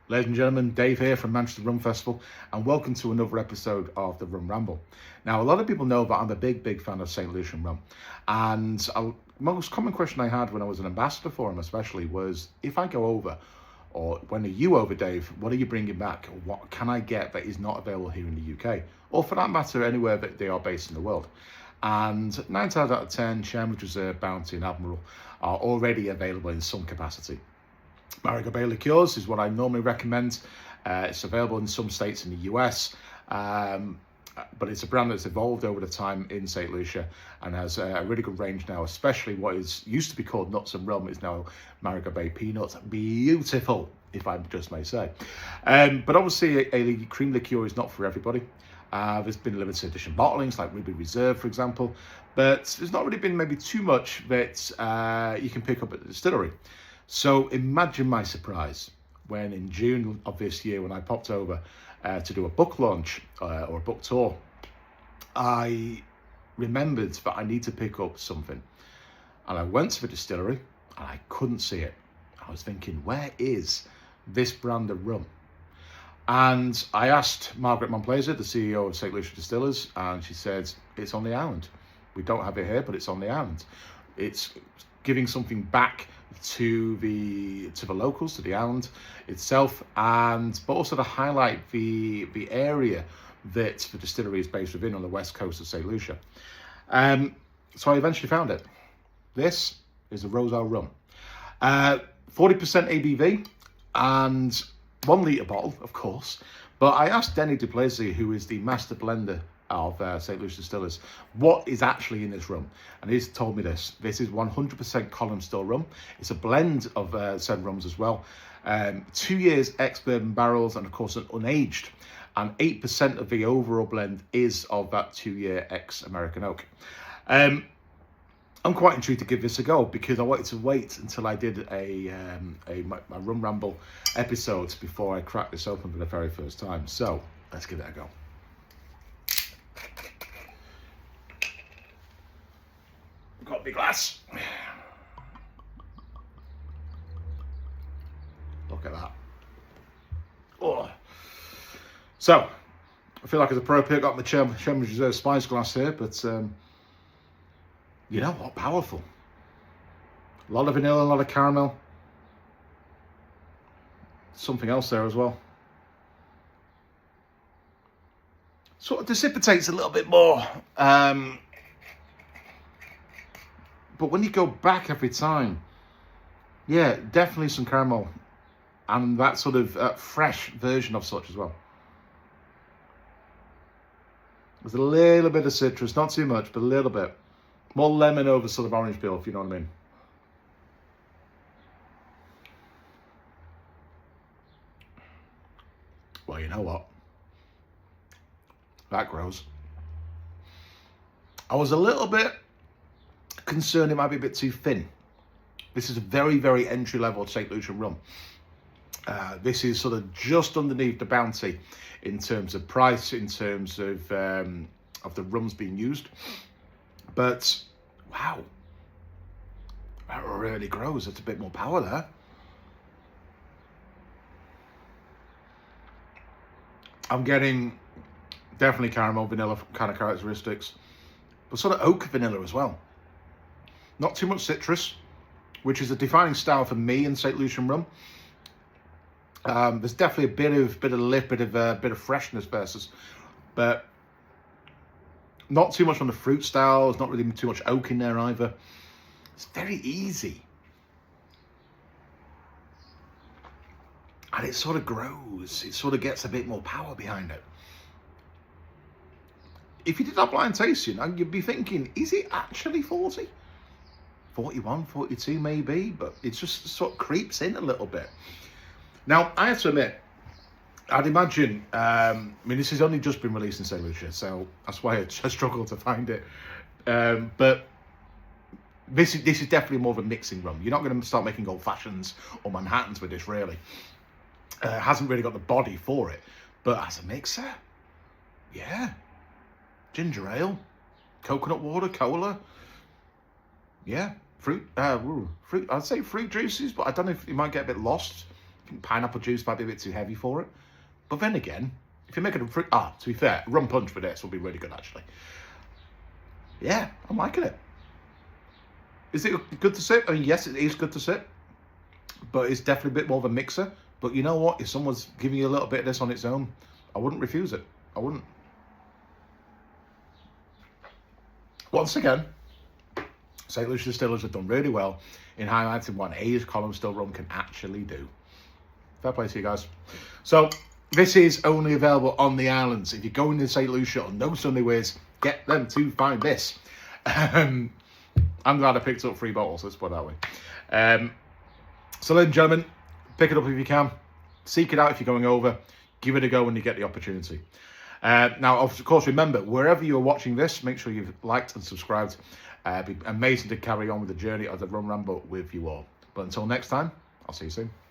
Ladies and gentlemen, Dave here from Manchester Rum Festival, and welcome to another episode of the Rum Ramble. Now, a lot of people know that I'm a big fan of Saint Lucia rum, and the most common question I had when I was an ambassador for him especially was, if I go over, or when are you over, Dave, what are you bringing back? Or what can I get that is not available here in the UK? Or for that matter, anywhere that they are based in the world. And 9 times out of 10, Sherwood Reserve, Bounty and Admiral are already available in some capacity. Marigot Bay Liqueurs is what I normally recommend. It's available in some states in the US, but it's a brand that's evolved over the time in Saint Lucia and has a really good range now, especially what is used to be called Nuts and Rum is now Marigot Bay Peanuts. Beautiful, if I just may say. But obviously a cream liqueur is not for everybody. There's been limited edition bottlings like Ruby Reserve, for example, but there's not really been maybe too much that you can pick up at the distillery. So imagine my surprise when in June of this year, when I popped over to do a book launch or a book tour, I remembered that I need to pick up something. And I went to the distillery and I couldn't see it. I was thinking, where is this brand of rum? And I asked Margaret Monplaisir, the CEO of Saint Lucia Distillers, and she said, it's on the island. We don't have it here, but it's on the island. It's giving something back to the locals, to the island itself, but also to highlight the area that the distillery is based within on the west coast of Saint Lucia. So I eventually found it. This is a Roseau Rum. 40% ABV and 1 litre bottle, of course. But I asked Denny Duplessis, who is the master blender of Saint Lucia Distillers, what is actually in this rum, and he's told me this. This is 100% column still rum. It's a blend of said rums as well. 2 years ex-bourbon barrels, and of course an unaged, and 8% of the overall blend is of that 2-year ex-American oak. I'm quite intrigued to give this a go because I wanted to wait until I did my Rum Ramble episode before I cracked this open for the very first time. So let's give it a go. Got a big glass. Look at that. Oh. So, I feel like it's appropriate. Got my Sherwood Reserve Spice glass here, but you know what? Powerful. A lot of vanilla, a lot of caramel. Something else there as well. Sort of dissipates a little bit more. But when you go back every time, yeah, definitely some caramel. And that sort of fresh version of such as well. There's a little bit of citrus, not too much, but a little bit. More lemon over sort of orange peel, if you know what I mean. Well, you know what? That grows. I was a little bit concerned it might be a bit too thin. This is a very entry level Saint Lucia rum. This is sort of just underneath the Bounty in terms of price, in terms of the rums being used. But wow, that really grows. There's a bit more power there. I'm getting definitely caramel, vanilla kind of characteristics, but sort of oak vanilla as well. Not too much citrus, which is a defining style for me in Saint Lucian rum. There's definitely a bit of lift, bit of freshness versus, but not too much on the fruit style. There's not really too much oak in there either. It's very easy, and it sort of grows. It sort of gets a bit more power behind it. If you did that blind tasting, you'd be thinking, is it actually 40? 41, 42 maybe, but it just sort of creeps in a little bit. Now, I have to admit, I'd imagine, this has only just been released in Saint Lucia, so that's why I struggled to find it. But this is definitely more of a mixing rum. You're not going to start making old fashions or Manhattans with this, really. Hasn't really got the body for it, but as a mixer, yeah. Ginger ale, coconut water, cola, yeah. Fruit, I'd say fruit juices, but I don't know if you might get a bit lost think pineapple juice might be a bit too heavy for it. But then again, if you're making a fruit, to be fair, rum punch with this will be really good actually. Yeah, I'm liking it. Is it good to sip? I mean, yes, it is good to sip, but it's definitely a bit more of a mixer. But you know what? If someone's giving you a little bit of this on its own, I wouldn't refuse it. I wouldn't. Once again, Saint Lucia distillers have done really well in highlighting what an aged column still rum can actually do. Fair play to you guys. So this is only available on the islands. If you're going to Saint Lucia on no Sunday ways, get them to find this. I'm glad I picked up 3 bottles, let's put it that way. So ladies and gentlemen, pick it up if you can. Seek it out if you're going over. Give it a go when you get the opportunity. Now, of course, remember, wherever you're watching this, make sure you've liked and subscribed. It'd be amazing to carry on with the journey of the Rum Ramble with you all. But until next time, I'll see you soon.